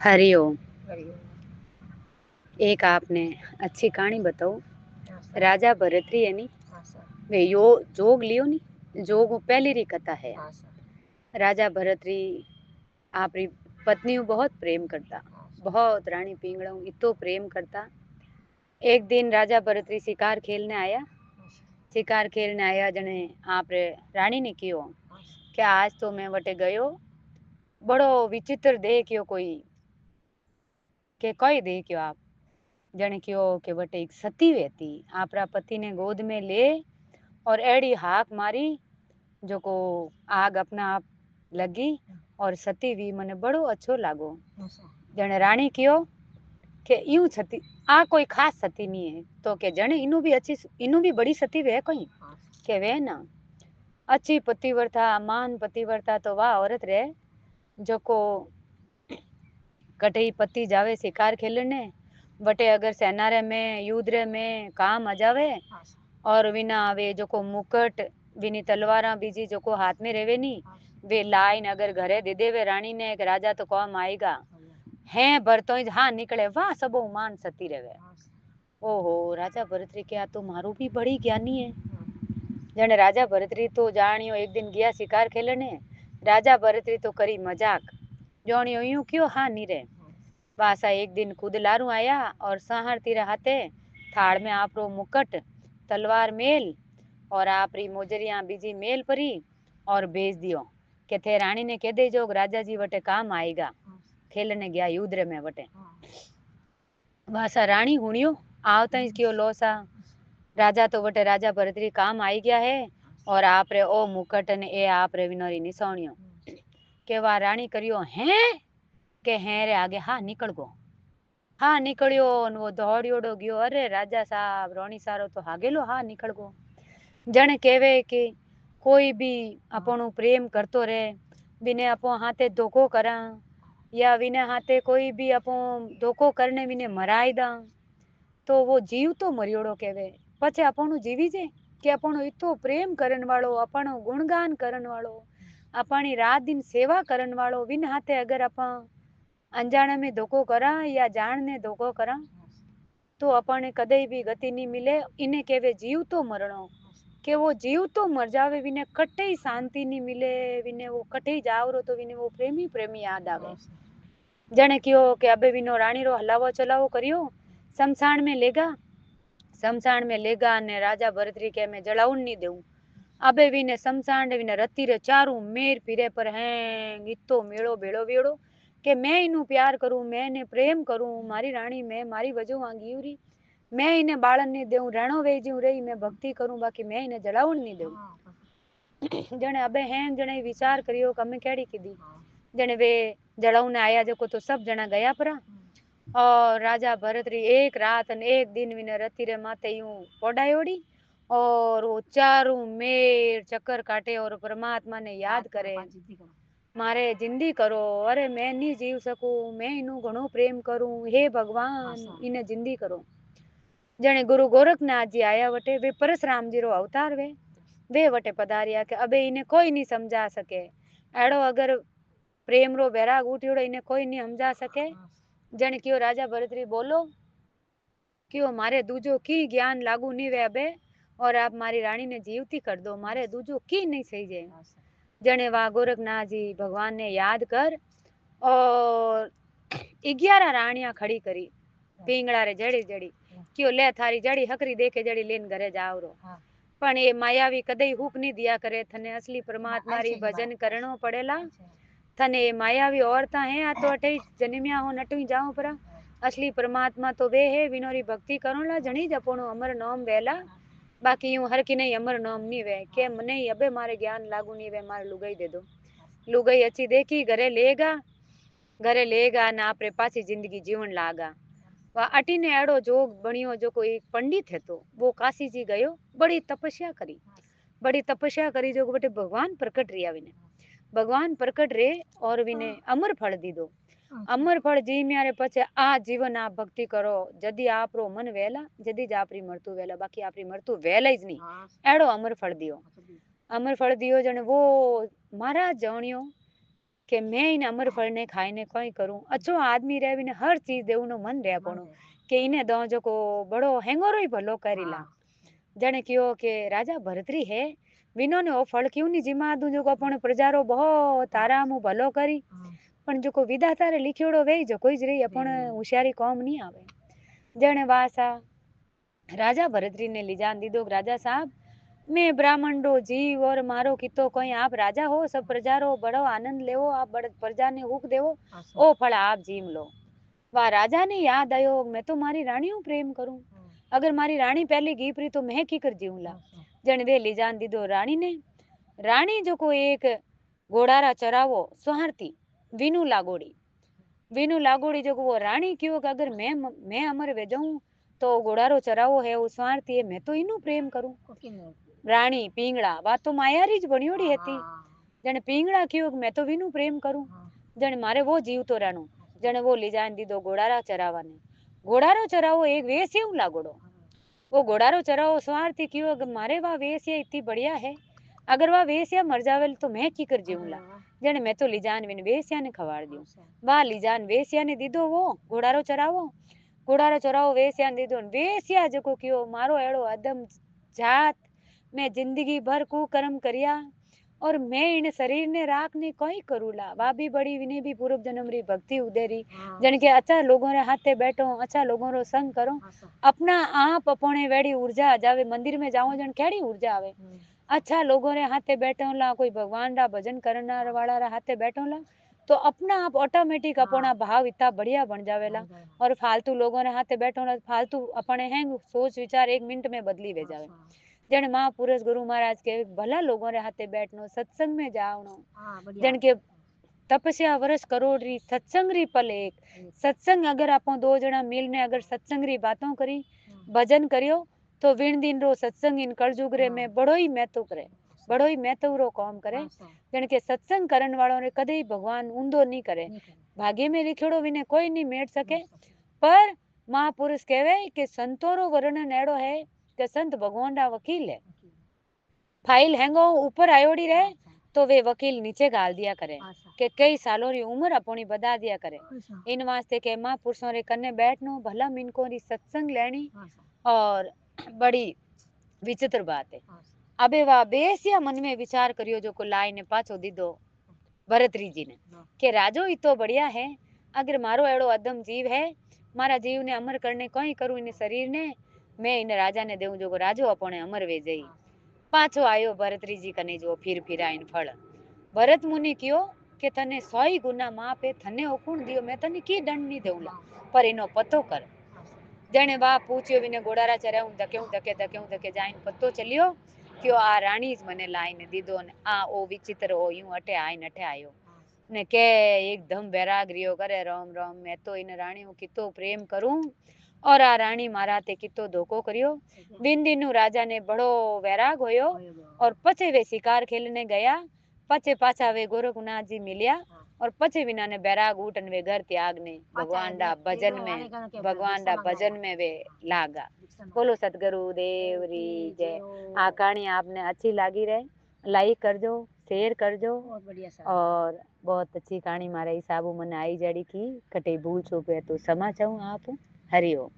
हरिओम। हरिओम। एक आपने अच्छी कहानी बताओ। हाँ सर। राजा भरतरी है नी, हाँ सर। वे यो जोग लियो नी, जोग पहली री कथा है। हाँ सर। राजा भरतरी आपरी पत्नी को बहुत प्रेम करता, हाँ सर। बहुत रानी पिंगड़ा इतो प्रेम करता। एक दिन राजा भरतरी शिकार खेलने आया। हाँ सर। शिकार खेलने आया जने आप रानी ने कियो हाँ सर। क्या आज तो मैं वटे गयो, बड़ो विचित्र देखियो कोई के कोई देखियो आप जने क्यों के बटे एक सती वेती आपरा पति ने गोद में ले और एड़ी हाक मारी जो को आग अपना आप लगी और सती भी मने बड़ो अच्छो लागो। हाँ सर। जने रानी क्यों के यूं सती आ कोई खास सती नहीं है तो के जने इनु भी अच्छी इनु भी बड़ी सती वे कोई हाँ सर। के वे ना अच्छी पतिव्रता मान पतिव्रता तो वाह औरत रे जो को कटई पति जावे शिकार खेलने बटे अगर सेनारे में युद्ध रे में काम आ जावे हाँ सर। और विना वे जो को मुकुट विनी तलवारा बीजी जो को हाथ में रेवे नी हाँ सर। वे लाइन अगर घरे दे देवे रानी ने एक राजा तो कौन आएगा हाँ है भरतो हाँ निकले वाह सबो मान सती रेवे। सर। ओहो राजा भरतरी क्या तो मारू भी बड़ी ज्ञानी है। हाँ। जने राजा भरतरी तो जानियो एक दिन गया शिकार खेलने राजा भरतरी तो करी मजाक जानियो यूं क्यों हाँ नी रे वासा एक दिन खुद लारू आया और सहर तीरा हाथे थाड़ में आपरो मुकुट तलवार मेल और आपरी मोजरिया बीजी मेल परी और भेज दियो के थे रानी ने कह दे जो राजा जी वटे काम आएगा खेलने गया युद्ध में वटे। वासा रानी हुनियो आवता ही क्यों लोसा राजा तो वटे राजा भरतरी काम आई गया है और आप रे ओ मुकुट ने ए आप रे विनोरी निशानियो के वा रानी करियो हैं के हैं रे आगे हाँ निकल गो हाँ निकलियो वो दौड़ियोड़ो गयो अरे राजा साहब रोणी सारो तो हागेलो हाँ निकल गो। जने केवे कि कोई भी अपनो प्रेम करतो रहे बिने अपो हाथे धोखो करा या विने हाथे कोई भी अपो धोखो करने विने मराई दा तो वो जीव तो मरियोड़ो केवे पछे अपनो जीवी जे कि अपनो इतो प्रेम करन वालो अपनो गुणगान करन वालो अपनी रात दिन सेवा करन वालो विन हाथे अगर अपा अनजाने में धोखो करा या जानने धोखो करा तो अपने कदे भी गति नहीं मिले इन्हें केवे जीव तो मरणो के वो जीव तो मर जावे विने कटे ही शांति नहीं मिले विने वो कटे ही जावरो तो विने वो प्रेमी प्रेमी याद आवे। जने क्यों के अबे विनो रानी रो हलावो चलावो करियो शमशान में लेगा ने राजा भरतरी के मैं जलाउन नहीं देऊं अबे विने शमशान विने रती रे चारू मेर पीरे पर हैं इतो मेड़ो बेड़ो वेड़ो के मैं इनु प्यार करूं मैं इन्हें प्रेम करूं मारी रानी मैं मारी वजह वांगी उरी मैं इन्हें बालन नहीं देऊं रणो वेजू रही मैं भक्ति करूं बाकी मैं इन्हें जलाउन नहीं देऊं। जने अबे हैं जने विचार करियो कमे केड़ी कीधी जने वे जलाउन आया जो को तो सब जना गया परा और राजा भरतरी एक रात और एक दिन विने रती रे माते यूं पोडायोड़ी और वो चारू मेर चक्कर काटे और परमात्मा ने याद करे मारे जिंदी करो अरे मैं नहीं जीव सकूं मैं इनु घणो प्रेम करूं हे भगवान इन्हें जिंदी करो। जने गुरु गोरखनाथ जी आया वटे वे परशुराम जी रो अवतार वे वटे पधारिया के अबे इन्हें कोई नहीं समझा सके एड़ो अगर प्रेम रो बैराग उठियोड़ो इन्हें कोई नहीं समझा सके। जने क्यों राजा भरतरी बोलो क्यों मारे दूजो की ज्ञान लागू नहीं वे अबे और आप मारी रानी ने जीवती कर दो मारे दूजो की नहीं सही जे। जने वा गोरखनाथ जी भगवान ने याद कर और 11 रानियां खड़ी करी पिंगड़ा रे जड़ी जड़ी क्यों ले थारी जड़ी हकरी देखे जड़ी लेन घरे जाओ रो पण ये मायावी कदई हुक नहीं दिया करे थने असली परमात्मा री भजन करणो पड़ेला थने मायावी औरता है आ तो अठे जन्मिया हो नटू जाऊं परा असली परमात्मा तो वे है विनोरी भक्ति करो ला जनी जपोणो अमर नाम वेला बाकी यूं हर की नहीं अमर नाम नहीं वे के मने अबे मारे ज्ञान लागू नहीं वे मारे लुगाई दे दो लुगाई अच्छी देखी घरे लेगा ना आपरे पासी जिंदगी जीवन लागा वा अटी ने एड़ो जोग बनियो जो कोई पंडित है तो वो काशी जी गयो बड़ी तपस्या करी जो बटे भगवान प्रकट रिया विने भगवान प्रकट रे और विने अमर फल दी दो अमर फल जी म्यारे पछे आ जीवन आप भक्ति करो जदी आपरो मन वेला जदी ज आपरी मृत्यु वेला बाकी आपरी मृत्यु वेला ज नहीं एड़ो अमर फल दियो जने वो महाराज जणियो કે मैं इन अमर फल ने खाई ने कई करूं अच्छो आदमी रहे ने हर चीज देव नो मन रहे पण के इने दो जो को बड़ो हेंगोरो ही भलो करीला जने कियो के राजा भरतरी है विनो ने ओ फल क्यों नहीं जिमा दू जो को अपन प्रजा रो बहुत आराम भलो करी पण जो को विधाता रे लिखियोड़ो वे जो कोई ज रही अपन होशियारी कौम नहीं आवे जने वासा राजा भरतरी ने लीजान दीदो राजा साहब मैं ब्राह्मण रो जीव और मारो कितो कोई आप राजा हो सब प्रजा रो बड़ो आनंद लेवो आप बड़ प्रजा ने हुक देवो ओ फल आप जीम लो वाह राजा ने याद आयो मैं तो मारी रानी हूँ प्रेम करूं अगर मारी रानी पहले गीपरी तो मैं की कर जीऊला जन वे लीजान दीदो रानी ने रानी जो को एक घोड़ारा चरावो सुहारती वीनू लागोड़ी जो वो रानी क्यों कि अगर मैं अमर वे जाऊं तो घोड़ारो चरावो है वो स्वार्थी है मैं तो इनू प्रेम करूं रानी पींगड़ा बात तो मायारी ज बनियोड़ी हती जने पींगड़ा क्यों मैं तो वीनू प्रेम करूं जने मारे वो जीव तो राणो जने वो ले जान दीदो घोड़ारा चरावा ने घोड़ारो चरावो एक वेश्या लागोड़ो वो घोड़ारो चरावो स्वार्थी क्यों कि मारे वा वेश्या इतनी बढ़िया है अगर वह वेश्या मर जावे तो मैं की कर जीऊला जने मैं तो लीजान विन वेश्या ने खवाड़ दियो वाह लीजान वेश्या ने दीदो वो घोड़ारो चरावो वेश्या ने दीदो वेश्या जको कियो मारो एड़ो अदम जात मैं जिंदगी भर कुकर्म करिया और मैं इन शरीर ने राख ने कोई करूला वा भी बड़ी विने भी पूर्व जन्म री भक्ति उदेरी जन के अच्छा लोगों रे हाथे बैठो अच्छा लोगों रो संग करो अपना आप अपने वेड़ी ऊर्जा जावे मंदिर में जाओ जन केड़ी ऊर्जा आवे अच्छा लोगों रे हाथे बैठो ला कोई भगवान रा भजन करना वाला रा हाथे बैठो ला तो अपना आप ऑटोमेटिक अपना भाव इतना बढ़िया बन जावेला और फालतू लोगों रे हाथे बैठो ला फालतू अपने हैं सोच विचार 1 मिनट में बदली वे जावे जन महापुरुष गुरु महाराज के भला लोगों रे हाथे बैठनो सत्संग में जावनो जन के तपस्या वर्ष करोड़ री सत्संग री पल एक सत्संग अगर आपो 2 जना मिल ने अगर सत्संग री बातों करी भजन करियो तो विण दिन रो सत्संग इन कलयुग रे में बड़ो ही महत्व करे बड़ो ही महत्व रो काम करे जन के सत्संग करन वालों ने कदे भगवान ऊंधो नहीं करे भाग्य में लिखियोड़ो विने कोई नहीं मेट सके पर महापुरुष कहवे कि संतों रो वर्णन एड़ो है कि संत भगवान रा वकील है फाइल हैंगो ऊपर आयोड़ी रहे तो वे वकील नीचे गाल दिया करे कि कई सालों री उम्र अपनी बता दिया करे इन वास्ते के महापुरुषों रे कन्ने बैठनो भला मिनको री सत्संग लेनी और बड़ी विचित्र बात है अबे वा बेसिया मन में विचार करियो जो को लाई ने पाछो दीदो भरतरी जी ने के राजो इतो बढ़िया है अगर मारो एड़ो अदम जीव है मारा जीव ने अमर करने कोई करूं इन शरीर ने मैं इन राजा ने देऊं जो को राजो अपने अमर वे जई पाछो आयो भरतरी जी कने जो फिर आइन फल भरत मुनि क्यों के तने 100 गुना मापे थने हुकुम दियो मैं तने की दंड नहीं देऊला पर इनो पतो कर जने बा पूछ्यो विने घोड़ारा चराऊं धके जाइन पतो चलियो क्यों आ रानी ज मने लाइन दीदो ने आ ओ विचित्र हो यूं अटे आइन अटे आयो ने के एकदम बैराग रियो करे राम राम मैं तो इन रानी हूं कितो प्रेम करूं और आ रानी मारा ते कितो धोखो करियो बिन दिनू राजा ने बड़ो वैराग होयो और पछे वे शिकार खेलने गया पछे पाछा वे गोरखनाथ जी मिलिया और पछे विना ने बैराग उठन वे घर त्याग ने भगवान दा भजन में वे लागा बोलो सतगुरु देव री जय आ कहानी आपने अच्छी लगी रहे लाइक करजो शेयर करजो और बहुत अच्छी कहानी मारे हिसाबू मन आई जड़ी की कटे भूल छुपे तो क्षमा चाहूं आप हरिओम